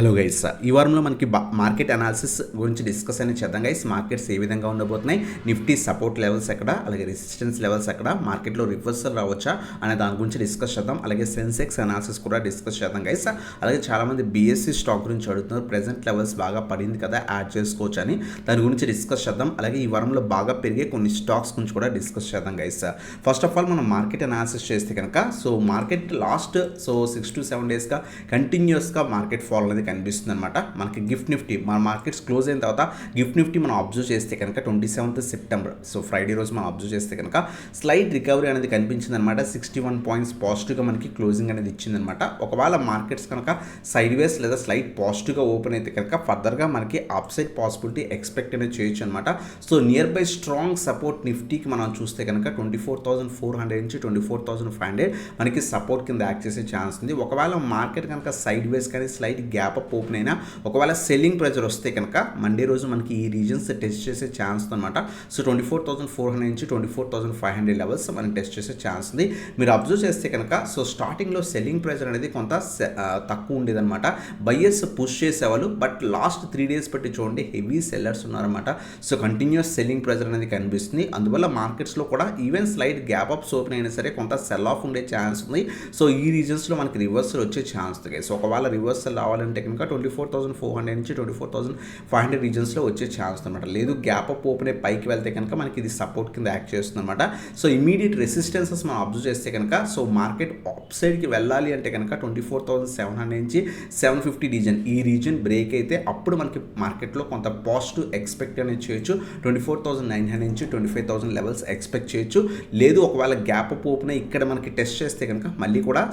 Hello guys, ఈ వారంలో మనకి మార్కెట్ అనాలిసిస్ గురించి డిస్కస్ అనేది చేద్దాం గైస్. మార్కెట్స్ ఏ విధంగా ఉండబోతున్నాయి, నిఫ్టీ సపోర్ట్ లెవెల్స్ ఎక్కడ, అలాగే రెసిస్టెన్స్ లెవెల్స్ ఎక్కడ, మార్కెట్లో రివర్సల్ రావచ్చా అనే దాని గురించి డిస్కస్ చేద్దాం. అలాగే సెన్సెక్స్ అనాలిసిస్ కూడా డిస్కస్ చేద్దాం గైస్. అలాగే చాలామంది బీఎస్సీ స్టాక్ గురించి అడుగుతున్నారు, ప్రెజెంట్ లెవెల్స్ బాగా పడింది కదా, యాడ్ చేసుకోవచ్చు అని. దాని గురించి డిస్కస్ చేద్దాం. అలాగే ఈ వారంలో బాగా పెరిగే కొన్ని స్టాక్స్ గురించి కూడా డిస్కస్ చేద్దాం గైస్. ఫస్ట్ ఆఫ్ ఆల్ మనం మార్కెట్ అనాలిసిస్ చేస్తే కనుక మార్కెట్ లాస్ట్ 6 to 7 డేస్గా కంటిన్యూస్గా మార్కెట్ ఫాల్ అనేది కనిపిస్తుంది అనమాట. మనకి గిఫ్ట్ నిఫ్టీ మన మార్కెట్స్ క్లోజ్ అయిన తర్వాత గిఫ్ట్ నిఫ్టీ మనం అబ్జర్వ్ చేస్తే కనుక 27th సెప్టెంబర్ ఫ్రైడే రోజు మనం అబ్జర్వ్ చేస్తే కనుక స్లైట్ రికవరీ అనేది కనిపించింది అనమాట. 61 పాయింట్స్ పాజిటివ్గా మనకి క్లోజింగ్ అనేది ఇచ్చిందనమాట. ఒకవేళ మార్కెట్స్ కనుక సైడ్ వేస్ లేదా స్లైట్ పాజిటివ్గా ఓపెన్ అయితే కనుక ఫర్దర్గా మనకి అప్ సైడ్ పాసిబిలిటీ ఎక్స్పెక్ట్ అనేది చేయొచ్చు అనమాట. So near by strong support నిఫ్టీకి మనం చూస్తే కనుక 24,400 నుంచి 24,500 మనకి సపోర్ట్ కింద యాక్ట్ చేసే ఛాన్స్ ఉంది. ఒకవేళ మార్కెట్ కనుక సైడ్ వేస్ కానీ స్లైట్ గ్యాప్ అప్ ఓపెన్ అయినా ఒకవేళ సెల్లింగ్ ప్రెజర్ వస్తే కనుక మండే రోజు మనకి ఈ రీజన్స్ టెస్ట్ చేసే ఛాన్స్ అనమాట. సో 24,400 నుంచి 24,500 లెవెల్స్ మనం టెస్ట్ చేసే ఛాన్స్ ఉంది. మీరు అబ్జర్వ్ చేస్తే కనుక స్టార్టింగ్లో సెల్లింగ్ ప్రెజర్ అనేది కొంత తక్కువ ఉండేదన్నమాట. బయ్యర్స్ పుష్ చేసేవాళ్ళు, బట్ లాస్ట్ 3 days బట్టి చూడండి హెవీ సెల్లర్స్ ఉన్నారన్నమాట. సో కంటిన్యూస్ సెల్లింగ్ ప్రెజర్ అనేది కనిపిస్తుంది. అందువల్ల మార్కెట్స్లో కూడా even slight gap apps open అయినా సరే కొంత సెల్ ఆఫ్ ఉండే ఛాన్స్ ఉంది. సో ఈ రీజన్స్లో మనకి రివర్సల్ వచ్చే ఛాన్స్ ఉంది. సో ఒకవేళ రివర్సల్ రావాలంటే కనుక 24,400 నుంచి 24,500 రీజన్స్లో వచ్చే ఛాన్స్ అనమాట. లేదు గ్యాప్ అప్ ఓపెన్ అయ్యి పైకి వెళ్తే కనుక మనకి ఇది సపోర్ట్ కింద యాక్ట్ చేస్తుంది అనమాట. సో ఇమీడియట్ రెసిస్టెన్సెస్ మనం అబ్జర్వ్ చేస్తే కనుక మార్కెట్ అప్ సైడ్కి వెళ్ళాలి అంటే కనుక 24,700 నుంచి 750 రీజన్, ఈ రీజన్ బ్రేక్ అయితే అప్పుడు మనకి మార్కెట్లో కొంత పాజిటివ్ ఎక్స్పెక్ట్ అనేది చేయొచ్చు. 24,900 నుంచి 25,000 లెవెల్స్ ఎక్స్పెక్ట్ చేయొచ్చు. లేదు ఒకవేళ గ్యాప్ అప్ ఓపెన్ అయ్యి ఇక్కడ మనకి టెస్ట్ చేస్తే కనుక మళ్ళీ కూడా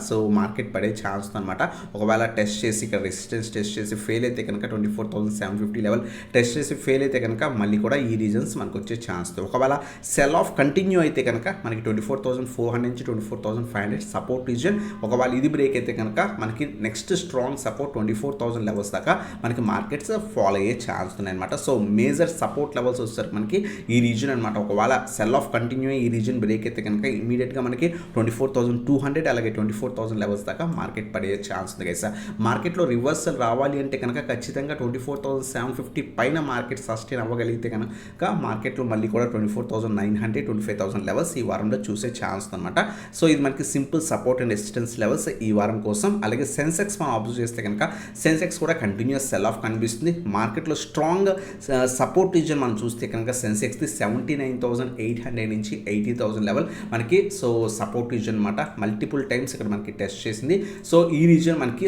మార్కెట్ పడే ఛాన్స్ అనమాట. ఒకవేళ టెస్ట్ చేసి ఇక్కడ రెసిస్టెన్స్ టెస్ట్ చేసి ఫెయిల్ అయితే కనుక 24,750 లెవెల్ టెస్ట్ చేసి ఫెయిల్ అయితే కనుక మళ్ళీ కూడా ఈ రీజన్స్ మనకు వచ్చే ఛాన్స్. ఒకవేళ సెల్ ఆఫ్ కంటిన్యూ అయితే కనుక మనకి 24,400 నుంచి 24,500 సపోర్ట్ రీజన్. ఒకవేళ ఇది బ్రేక్ అయితే కనుక మనకి నెక్స్ట్ స్ట్రాంగ్ సపోర్ట్ 24,000 లెవెల్స్ దాకా మనకి మార్కెట్స్ ఫాలో అయ్యే ఛాన్స్ ఉన్నాయన్నమాట. సో మేజర్ సపోర్ట్ లెవెల్స్ వచ్చేసరికి మనకి ఈ రీజన్ అనమాట. ఒకవేళ సెల్ ఆఫ్ కంటిన్యూ ఈ రీజన్ బ్రేక్ అయితే కనుక ఇమీడియట్గా మనకి 24,200 అలాగే 24,000 లెవెల్స్ దాకా మార్కెట్ పడే ఛాన్స్ ఉంది గైస్. మార్కెట్లో రివర్సల్ రావాలి అంటే కనుక ఖచ్చితంగా 24,750 పైన మార్కెట్ సస్టైన్ అవ్వగలిగితే కనుక మార్కెట్లో మళ్ళీ కూడా 24,900 25,000 లెవెల్స్ ఈ వారంలో చూసే ఛాన్స్ అనమాట. సో ఇది మనకి simple support and resistance levels ఈ వారం కోసం. అలాగే సెన్సెక్స్ మనం అబ్జర్వ్ చేస్తే కనుక సెన్సెక్స్ కూడా కంటిన్యూస్ సెల్ ఆఫ్ కనిపిస్తుంది. మార్కెట్లో స్ట్రాంగ్ సపోర్ట్ రీజన్ మనం చూస్తే కనుక సెన్సెక్స్ది 79,800 నుంచి 80,000 లెవెల్ మనకి సపోర్ట్ రీజన్ అనమాట. మల్టిపుల్ టైమ్స్ ఇక్కడ మనకి టెస్ట్ చేసింది. సో ఈ రీజన్ మనకి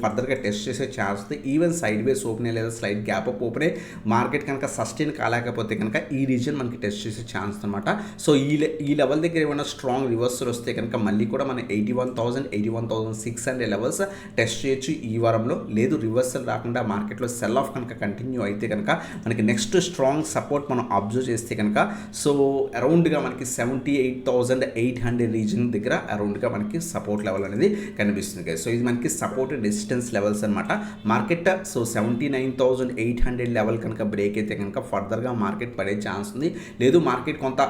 ఫర్దర్గా టెస్ట్ చేసే ఛాన్స్ ఉంది. ఈవెన్ సైడ్ వేస్ ఓపెన్ లేదా slide gap up open market కనుక సస్టైన్ కాలేకపోతే కనుక ఈ రీజన్ మనకి టెస్ట్ చేసే ఛాన్స్ అనమాట. సో ఈ లెవెల్ దగ్గర ఏమైనా స్ట్రాంగ్ రివర్సల్ వస్తే కనుక మళ్ళీ కూడా మనం 81,000 81,600 లెవెల్స్ టెస్ట్ చేయొచ్చు ఈ వారంలో. లేదు రివర్సల్ రాకుండా మార్కెట్లో సెల్ ఆఫ్ కనుక కంటిన్యూ అయితే కనుక మనకి నెక్స్ట్ స్ట్రాంగ్ సపోర్ట్ మనం అబ్జర్వ్ చేస్తే కనుక అరౌండ్గా మనకి 78,800 రీజన్ దగ్గర అరౌండ్గా మనకి సపోర్ట్ లెవెల్ అనేది కనిపిస్తుంది. సో ఇది మనకి సపోర్ట్ డిస్టెన్స్ లెవెల్స్ అనమాట. మార్కెట్ 79,800 లెవెల్ కనుక బ్రేక్ అయితే కనుక ఫర్దర్గా మార్కెట్ పడే ఛాన్స్ ఉంది. లేదు మార్కెట్ కొంత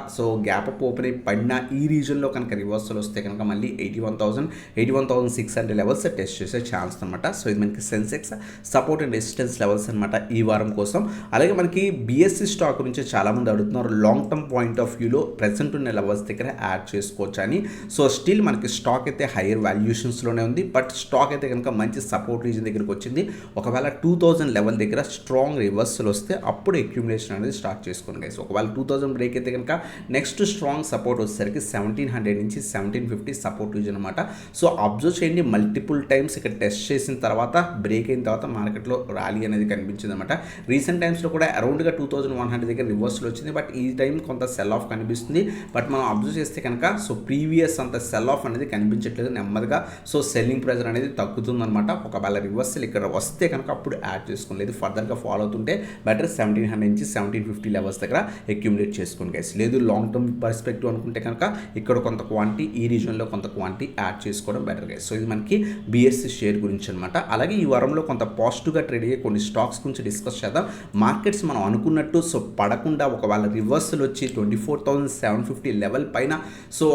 గ్యాప్ అప్ ఓపెన్ అయి పడిన ఈ రీజన్లో కనుక రివర్సల్ వస్తే కనుక మళ్ళీ 81,000 81,600 లెవెల్స్ టెస్ట్ చేసే ఛాన్స్ అనమాట. సో ఇది మనకి Sensex support and resistance levels అనమాట ఈ వారం కోసం. అలాగే మనకి బీఎస్సీ స్టాక్ గురించి చాలామంది అడుగుతున్నారు, లాంగ్ టర్మ్ పాయింట్ ఆఫ్ వ్యూలో ప్రెసెంట్ ఉన్న లెవెల్స్ దగ్గర యాడ్ చేసుకోవచ్చు అని. సో స్టిల్ మనకి స్టాక్ అయితే హైయర్ వాల్యుయేషన్స్లోనే ఉంది, బట్ స్టాక్ అయితే కనుక మంచి సపోర్ట్ రీజన్ దగ్గరికి వచ్చింది. ఒకవేళ 2,000 లెవెల్ దగ్గర స్ట్రాంగ్ రివర్సల్ వస్తే అప్పుడు అక్యుములేషన్ అనేది స్టార్ట్ చేసుకోండి గైస్. ఒకవేళ 2,000 బ్రేక్ అయితే కనుక నెక్స్ట్ స్ట్రాంగ్ సపోర్ట్ వచ్చేసరికి 1,700 నుంచి 1,750 సపోర్ట్ రీజన్ అనమాట. సో అబ్జర్వ్ చేయండి, మల్టిపుల్ టైమ్స్ ఇక్కడ టెస్ట్ చేసిన తర్వాత బ్రేక్ అయిన తర్వాత మార్కెట్లో ర్యాలీ అనేది కనిపించింది అనమాట. రీసెంట్ టైమ్స్లో కూడా అరౌండ్గా 2,100 దగ్గర రివర్సల్ వచ్చింది, బట్ ఈ టైం కొంత సెల్ ఆఫ్ కనిపిస్తుంది. బట్ మనం అబ్జర్వ్ చేస్తే కనుక ప్రీవియస్ అంత సెల్ ఆఫ్ అనేది కనిపించట్లేదు. నెమ్మదిగా సెల్లింగ్ ప్రెజర్ అనేది తగ్గుతుంది అనమాట. ఒకవేళ రివర్సల్ ఇక్కడ వస్తే కనుక అప్పుడు యాడ్ చేసుకోలేదు. ఫర్దర్గా ఫాలో అవుతుంటే బెటర్ 1,700 నుంచి 1,750 లెవెల్స్ దగ్గర అక్యుములేట్ చేసుకోండి గైస్. లేదు లాంగ్ టర్మ్ పర్స్పెక్టివ్ అనుకుంటే కనుక ఇక్కడ కొంత క్వాంటిటీ ఈ రీజన్లో కొంత క్వాంటిటీ యాడ్ చేసుకోవడం బెటర్ గైస్. సో ఇది మనకి బీఎస్సీ షేర్ గురించి అనమాట. అలాగే ఈ వారంలో కొంత పాజిటివ్గా ట్రేడ్ అయ్యే కొన్ని స్టాక్స్ గురించి డిస్కస్ చేద్దాం. మార్కెట్స్ మనం అనుకున్నట్టు పడకుండా ఒకవేళ రివర్సల్ వచ్చి 24,750 లెవెల్ పైన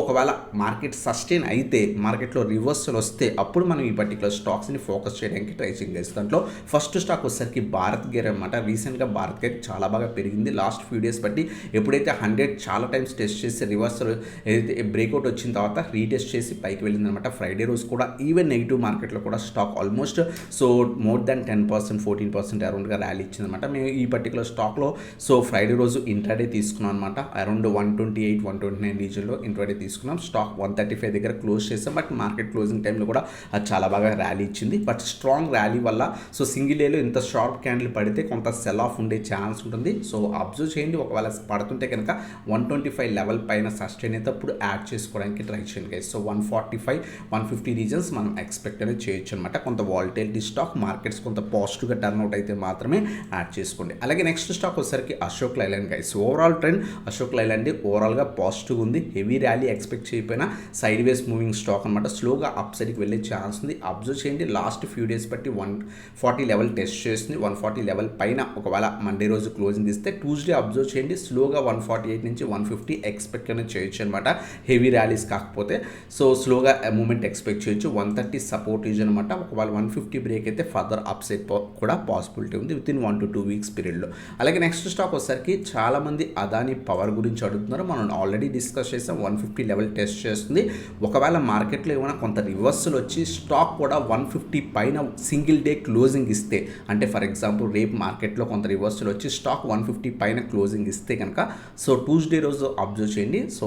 ఒకవేళ మార్కెట్ సస్టైన్ అయితే మార్కెట్లో రివర్సల్ వస్తే అప్పుడు మనం ఈ పర్టికులర్ స్టాక్స్ని ఫోకస్ చేయడానికి ట్రై చేయండి గైస్. దాంట్లో ఫస్ట్ స్టాక్ వచ్చేసరికి భారత్ గేర్ అనమాట. రీసెంట్గా భారత్ గేర్ చాలా బాగా పెరిగింది లాస్ట్ ఫ్యూ డేస్ బట్టి. ఎప్పుడైతే 100 చాలా టైమ్స్ టెస్ట్ చేసి రివర్సల్ ఏదైతే బ్రేక్అవుట్ వచ్చిన తర్వాత రీటెస్ట్ చేసి పైకి వెళ్ళింది అనమాట. ఫ్రైడే రోజు కూడా ఈవెన్ నెగిటివ్ మార్కెట్లో కూడా stock almost so more than 10%, 14% అరౌండ్గా ర్యాలీ ఇచ్చిందనమాట. మేము ఈ పర్టికులర్ స్టాక్లో సో ఫ్రైడే రోజు ఇంట్రాడే తీసుకున్నాం అనమాట. అరౌండ్ 128, 129 రీజన్లో ఇంట్రాడే తీసుకున్నాం. స్టాక్ 135 దగ్గర క్లోజ్ చేసాం. బట్ మార్కెట్ క్లోజింగ్ టైంలో కూడా అది చాలా బాగా ర్యాలీ ఇచ్చింది. బట్ స్ట్రాంగ్ ర్యాలీ వల్ల సో సింగిల్ డేలో ఇంత షార్ప్ క్యాండిల్ పడితే కొంత సెల్ ఆఫ్ ఉండే ఛాన్స్ ఉంటుంది. సో అబ్జర్వ్ చేయండి. ఒకవేళ పడుతుంటే కనుక 125 లెవెల్ పైన సస్టైన్ అయితే అప్పుడు యాడ్ చేసుకోవడానికి ట్రై చేయండి గైస్. సో 145, 150 రీజన్స్ మనం ఎక్స్పెక్ట్ అనేది చేయొచ్చు అనమాట. కొంత వాలటైలిటీ స్టాక్ మార్కెట్స్ కొంత పాజిటివ్గా టర్న్అవుట్ అయితే మాత్రమే యాడ్ చేసుకోండి. అలాగే నెక్స్ట్ స్టాక్ వచ్చేసరికి Ashok Leyland guys. Overall trend Ashok Leyland ఓవరాల్గా పాజిటివ్ ఉంది. హెవీ ర్యాలీ ఎక్స్పెక్ట్ చేయకపోయినా సైడ్ వేస్ మూవింగ్ స్టాక్ అనమాట. స్లోగా అప్ సైడ్కి వెళ్ళే ఛాన్స్ ఉంది. అబ్జర్వ్ చేయండి. లాస్ట్ ఫ్యూ డేస్ బట్టి 140 లెవెల్ టెస్ట్ చేస్తుంది. 140 లెవెల్ పైన ఒకవేళ మండే రోజు క్లోజింగ్ ఇస్తే ట్యూస్డే అబ్జర్వ్ చేయండి. స్లోగా 148 నుంచి 150 ఎక్స్పెక్ట్ అనేది చేయొచ్చు అనమాట. హెవీ ర్యాలీస్ కాకపోతే సో స్లోగా మూమెంట్ ఎక్స్పెక్ట్ చేయొచ్చు. 130 సపోర్ట్ రీజన్ అనమాట. ఒకవేళ 150 బ్రేక్ అయితే ఫర్దర్ అప్ సైడ్ కూడా పాసిబిలిటీ ఉంది విత్ ఇన్ 1 to 2 వీక్స్ పీరియడ్లో. అలాగే నెక్స్ట్ స్టాక్ వచ్చేసరికి చాలామంది అదాని పవర్ గురించి అడుగుతున్నారు. మనం ఆల్రెడీ డిస్కస్ చేసాం. 150 లెవెల్ టెస్ట్ చేస్తుంది. ఒకవేళ మార్కెట్లో ఏమైనా కొంత రివర్సల్ వచ్చి స్టాక్ కూడా 150 పైన సింగిల్ డే క్లోజింగ్ ఇస్తే, అంటే ఫర్ ఎగ్జాంపుల్ రేపు మార్కెట్లో కొంత రివర్సల్ వచ్చి స్టాక్ 150 పైన క్లోజింగ్ ఇస్తే కనుక సో ట్యూస్డే రోజు అబ్జర్వ్ చేయండి. సో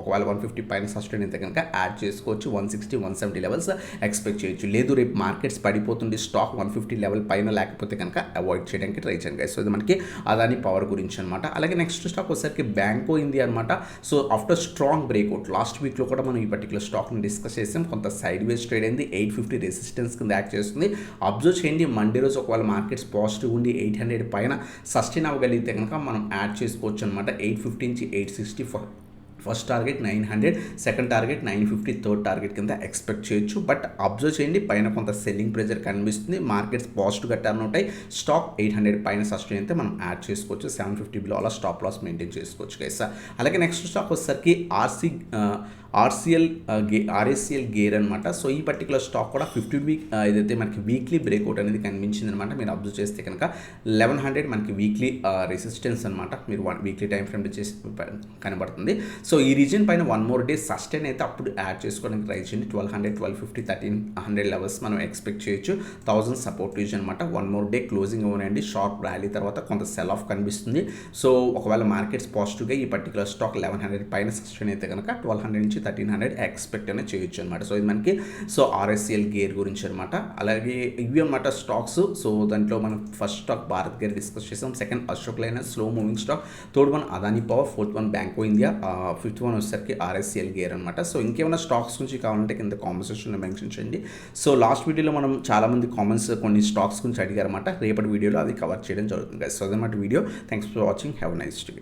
ఒకవేళ 150 పైన సస్టైన్ అయితే కనుక యాడ్ చేసుకోవచ్చు. 160, 170 లెవెల్స్ ఎక్స్పెక్ట్ చేయొచ్చు. లేదు రేపు మార్కెట్స్ పడిపోతుంది స్టాక్ 150 లెవెల్ పైన లేకపోతే కనుక అవాయిడ్ చేయడానికి ట్రై చేయండి. సో ఇది మనకి అదాని పవర్ గురించి అనమాట. అలాగే నెక్స్ట్ స్టాక్ వచ్చేసరికి బ్యాంకో ఇండియా అనమాట. So after strong breakout last వీక్లో కూడా మనం ఈ పర్టికులర్ స్టాక్ని డిస్కస్ చేసాం. కొంత సైడ్ వేస్ ట్రేడ్ అయింది. 850 రెసిస్టెన్స్ కింద యాక్ట్ చేస్తుంది. అబ్జర్వ్ చేయండి. మండే రోజు ఒకవేళ మార్కెట్స్ పాజిటివ్ ఉండి 800 పైన సస్టైన్ అవ్వగలిగితే కనుక మనం యాడ్ చేసుకోవచ్చు అనమాట. 850 నుంచి 860 first target 900, second target 950, third target కింద ఎక్స్పెక్ట్ చేయొచ్చు. బట్ అబ్జర్వ్ చేయండి. పైన కొంత సెల్లింగ్ ప్రెజర్ కనిపిస్తుంది. మార్కెట్స్ పాజిటివ్గా టర్న్ అవుతాయి. స్టాక్ 800 పైన సస్టైన్ అయితే మనం యాడ్ చేసుకోవచ్చు. 750 బిలో అలా స్టాప్ లాస్ మెయింటైన్ చేసుకోవచ్చు గైస్. అలాగే నెక్స్ట్ స్టాక్ వచ్చేసరికి ఆర్ఎస్సిఎల్ గేర్ అనమాట. సో ఈ పర్టికులర్ స్టాక్ కూడా 50 వీక్ ఏదైతే మనకి వీక్లీ బ్రేక్అవుట్ అనేది కనిపించింది అనమాట. మీరు అబ్జర్వ్ చేస్తే కనుక 1100 మనకి వీక్లీ రెసిస్టెన్స్ అనమాట. మీరు వీక్లీ టైం ఫ్రేమ్ చేసి కనబడుతుంది. సో ఈ రీజన్ పైన 1 more డే సస్టైన్ అయితే అప్పుడు యాడ్ చేసుకోవడానికి ట్రై చేయండి. 1200, 1250, 1300 లెవెల్స్ మనం ఎక్స్పెక్ట్ చేయొచ్చు. 1000 సపోర్ట్ రీజన్ అనమాట. 1 more డే క్లోజింగ్ అవునండి. షార్ప్ ర్యాలీ తర్వాత కొంత సెల్ ఆఫ్ కనిపిస్తుంది. సో ఒకవేళ మార్కెట్స్ పాజిటివ్గా ఈ పర్టికులర్ స్టాక్ 1100 పైన సస్టైన్ అయితే కనుక 1200 నుంచి 1300 ఎక్స్పెక్ట్ అనేది చేయొచ్చు అనమాట. సో ఇది మనకి సో ఆర్ఎస్సిఎల్ గేర్ గురించి అనమాట. అలాగే ఇవి అనమాట స్టాక్స్. సో దాంట్లో మనం first stock Bharat gear discuss చేసాం. Second Ashok Leyland slow moving stock. Third one Adani power. Fourth one Banco India. Fifth one వచ్చేసరికి ఆర్ఎస్సిఎల్ గేర్ అనమాట. సో ఇంకేమైనా స్టాక్స్ గురించి కావాలంటే కింద కామెంట్ సెక్షన్లో మెన్షన్ చేయండి. సో లాస్ట్ వీడియోలో మనం చాలామంది కామెంట్స్ కొన్ని స్టాక్స్ గురించి అడిగారన్నమాట. రేపటి వీడియోలో అది కవర్ చేయడం జరుగుతుంది. సో అదనమాట video. Thanks for watching. Have a nice day.